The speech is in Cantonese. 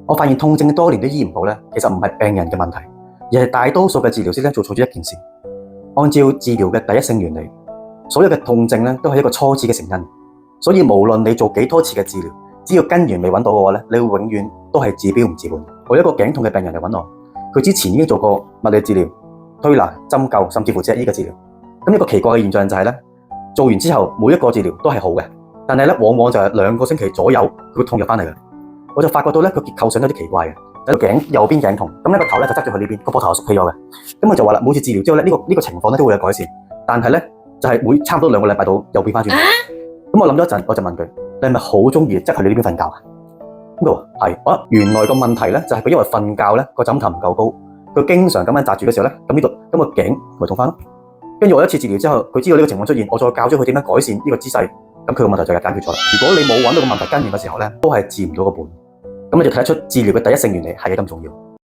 我發現痛症多年都醫唔好咧，其實唔係病人嘅問題，而係大多數嘅治療師咧做錯咗一件事。按照治療嘅第一性原理，所有嘅痛症咧都係一個初始嘅成因，所以無論你做幾多次嘅治療，只要根源未揾到嘅話咧，你會永遠都係治標唔治本。我有一個頸痛嘅病人嚟揾我，佢之前已經做過物理治療、推拿、針灸，甚至乎只係醫嘅治療。咁一個奇怪嘅現象就係咧，做完之後每一個治療都係好嘅，但係咧往往就係2個星期左右佢個痛就翻嚟啦。我就發覺到咧佢結構上有啲奇怪嘅，就係頸右邊頸痛，咁咧個頭咧就側咗去呢邊，個膊頭就縮起咗嘅。咁佢就話啦，每次治療之後咧呢個情況咧都會有改善，但係咧就係每差唔多2個禮拜到又變翻轉。咁我諗咗一陣，我就問佢：你係咪好中意側去你呢邊瞓覺啊？咁佢話係。原來個問題咧就係佢因為瞓覺咧個枕頭唔夠高，佢經常咁樣紮住嘅時候咧，咁呢度咁個頸咪痛翻咯。跟住我一次治療之後，佢知道呢個情況出現，我再教咗佢點樣改善呢個姿勢，咁佢個問題就解決咗啦。如果你冇揾到個問題根源嘅時候咧，都係治唔到個本。咁你就睇得出治療嘅第一性原理係幾咁重要。